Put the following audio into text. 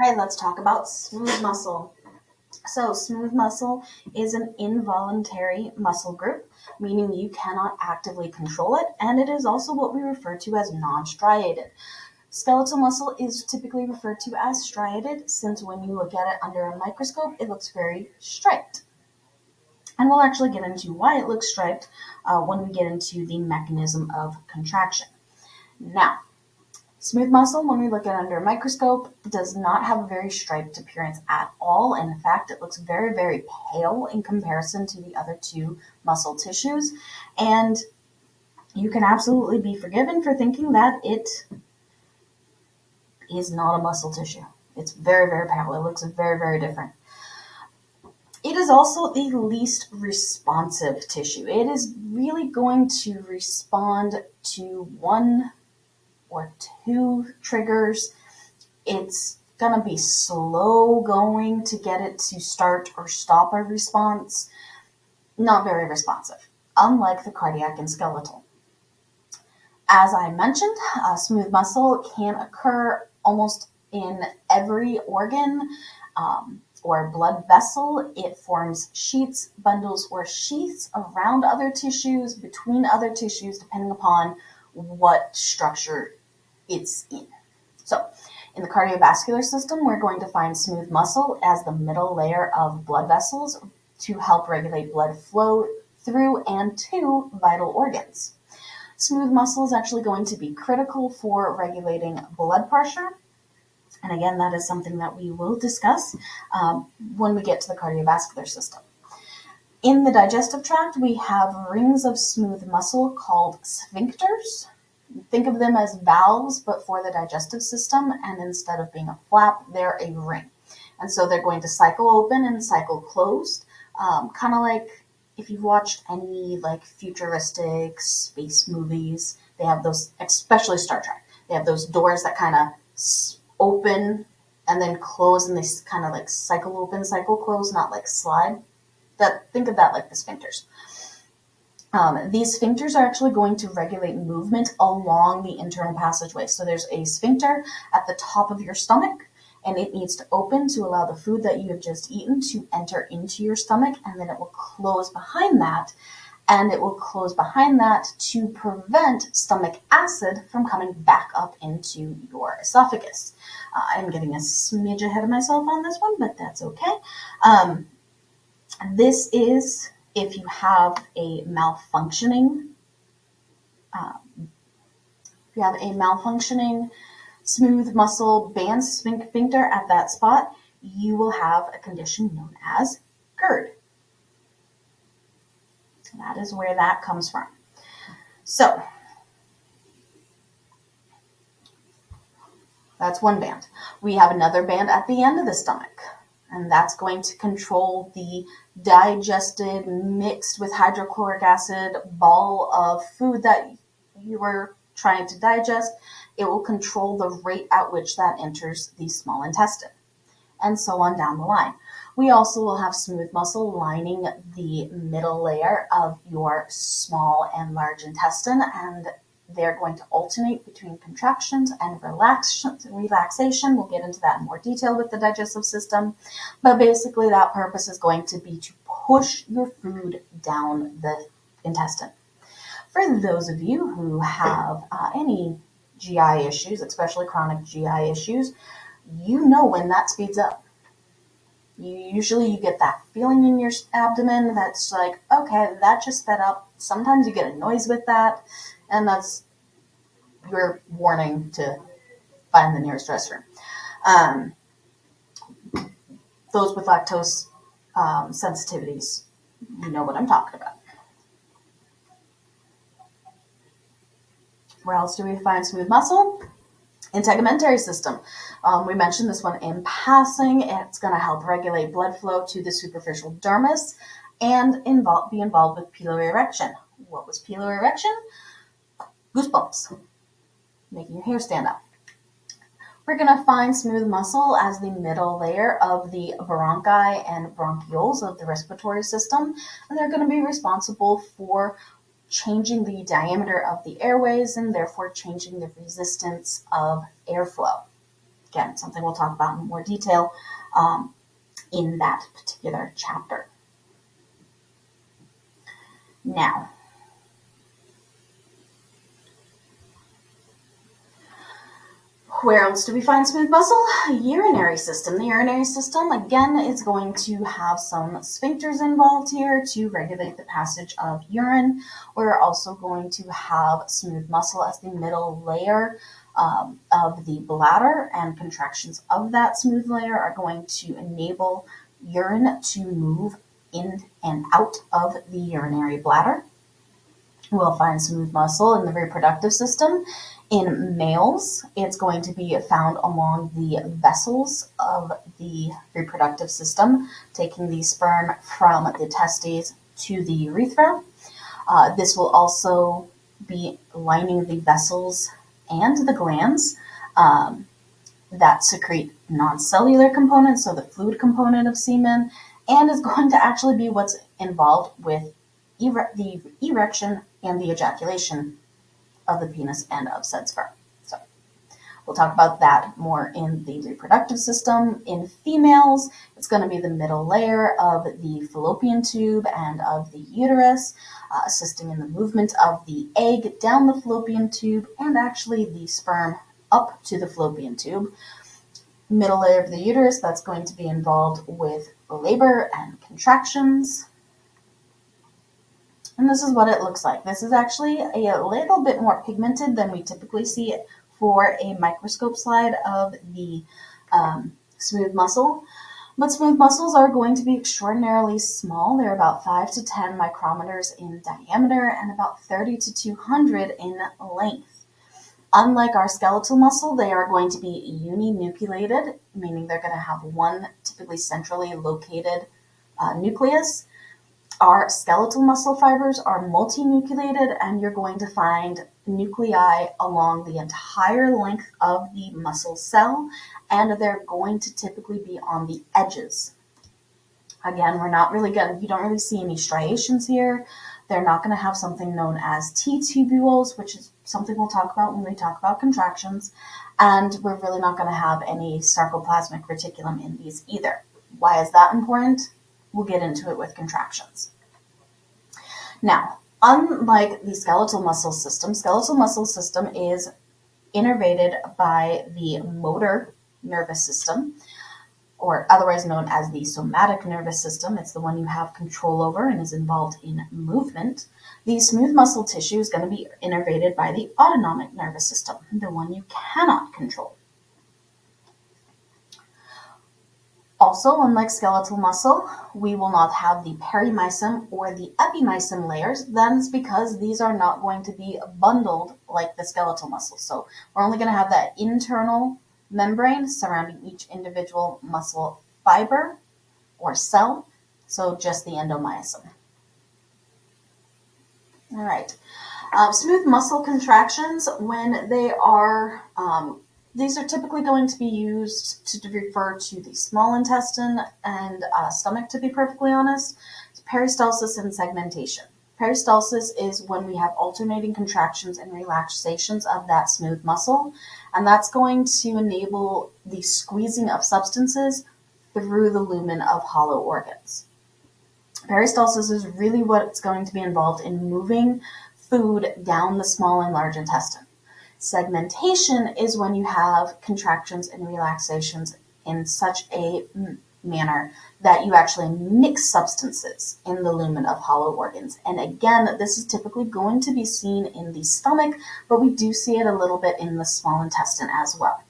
right, let's talk about smooth muscle. So, smooth muscle is an involuntary muscle group, meaning you cannot actively control it, and it is also what we refer to as non striated. Skeletal muscle is typically referred to as striated, since when you look at it under a microscope, it looks very striped. And we'll actually get into why it looks striped when we get into the mechanism of contraction. Now, smooth muscle, when we look at it under a microscope, does not have a very striped appearance at all. In fact, it looks very, very pale in comparison to the other two muscle tissues. And you can absolutely be forgiven for thinking that it is not a muscle tissue. It's very, very pale. It looks very, very different. It is also the least responsive tissue. It is really going to respond to one or two triggers. It's going to be slow going to get it to start or stop a response. Not very responsive, unlike the cardiac and skeletal. As I mentioned, smooth muscle can occur almost in every organ or blood vessel. It forms sheets, bundles, or sheaths around other tissues, between other tissues, depending upon what structure it's in. So, in the cardiovascular system, we're going to find smooth muscle as the middle layer of blood vessels to help regulate blood flow through and to vital organs. Smooth muscle is actually going to be critical for regulating blood pressure. And again, that is something that we will discuss when we get to the cardiovascular system. In the digestive tract, we have rings of smooth muscle called sphincters. Think of them as valves, but for the digestive system, and instead of being a flap, they're a ring. And so they're going to cycle open and cycle closed, kind of like if you've watched any like futuristic space movies. They have those, especially Star Trek, they have those doors that kind of open and then close, and they kind of like cycle open, cycle close, not like slide. Think of that like the sphincters. These sphincters are actually going to regulate movement along the internal passageway. So there's a sphincter at the top of your stomach, and it needs to open to allow the food that you have just eaten to enter into your stomach, and then it will close behind that. And it will close behind that to prevent stomach acid from coming back up into your esophagus. I'm getting a smidge ahead of myself on this one, but that's okay. This is if you have a malfunctioning, smooth muscle band sphincter at that spot, you will have a condition known as GERD. That is where that comes from. So, that's one band. We have another band at the end of the stomach, and that's going to control the digested, mixed with hydrochloric acid ball of food that you were trying to digest. It will control the rate at which that enters the small intestine, and so on down the line. We also will have smooth muscle lining the middle layer of your small and large intestine, and they're going to alternate between contractions and relaxation. We'll get into that in more detail with the digestive system, but basically that purpose is going to be to push your food down the intestine. For those of you who have any GI issues, especially chronic GI issues, you know when that speeds up. You get that feeling in your abdomen that's like, okay, that just sped up. Sometimes you get a noise with that, and that's your warning to find the nearest restroom. Those with lactose sensitivities, you know what I'm talking about. Where else do we find smooth muscle? Integumentary system. We mentioned this one in passing. It's going to help regulate blood flow to the superficial dermis and be involved with piloerection. What was piloerection? Goosebumps, making your hair stand up. We're going to find smooth muscle as the middle layer of the bronchi and bronchioles of the respiratory system, and they're going to be responsible for changing the diameter of the airways and therefore changing the resistance of airflow. Again, something we'll talk about in more detail in that particular chapter. Now, where else do we find smooth muscle? Urinary system. The urinary system, again, is going to have some sphincters involved here to regulate the passage of urine. We're also going to have smooth muscle as the middle layer of the bladder, and contractions of that smooth layer are going to enable urine to move in and out of the urinary bladder. We'll find smooth muscle in the reproductive system. In males, it's going to be found along the vessels of the reproductive system, taking the sperm from the testes to the urethra. This will also be lining the vessels and the glands that secrete non-cellular components, so the fluid component of semen, and is going to actually be what's involved with the erection and the ejaculation of the penis and of said sperm. So we'll talk about that more in the reproductive system. In females, it's going to be the middle layer of the fallopian tube and of the uterus, assisting in the movement of the egg down the fallopian tube and actually the sperm up to the fallopian tube. Middle layer of the uterus, that's going to be involved with labor and contractions. And this is what it looks like. This is actually a little bit more pigmented than we typically see it for a microscope slide of the smooth muscle. But smooth muscles are going to be extraordinarily small. They're about 5 to 10 micrometers in diameter and about 30 to 200 in length. Unlike our skeletal muscle, they are going to be uninucleated, meaning they're going to have one typically centrally located nucleus. Our skeletal muscle fibers are multinucleated, and you're going to find nuclei along the entire length of the muscle cell, and they're going to typically be on the edges. Again, you don't really see any striations here. They're not going to have something known as T-tubules, which is something we'll talk about when we talk about contractions, and we're really not going to have any sarcoplasmic reticulum in these either. Why is that important? We'll get into it with contractions. Now, unlike the skeletal muscle system is innervated by the motor nervous system, or otherwise known as the somatic nervous system. It's the one you have control over and is involved in movement. The smooth muscle tissue is going to be innervated by the autonomic nervous system, the one you cannot control. Also, unlike skeletal muscle, we will not have the perimysium or the epimysium layers. That's because these are not going to be bundled like the skeletal muscle. So we're only going to have that internal membrane surrounding each individual muscle fiber or cell. So just the endomysium. All right. Smooth muscle contractions, when they are these are typically going to be used to refer to the small intestine and stomach, to be perfectly honest. It's peristalsis and segmentation. Peristalsis is when we have alternating contractions and relaxations of that smooth muscle, and that's going to enable the squeezing of substances through the lumen of hollow organs. Peristalsis is really what's going to be involved in moving food down the small and large intestine. Segmentation is when you have contractions and relaxations in such a manner that you actually mix substances in the lumen of hollow organs. And again, this is typically going to be seen in the stomach, but we do see it a little bit in the small intestine as well.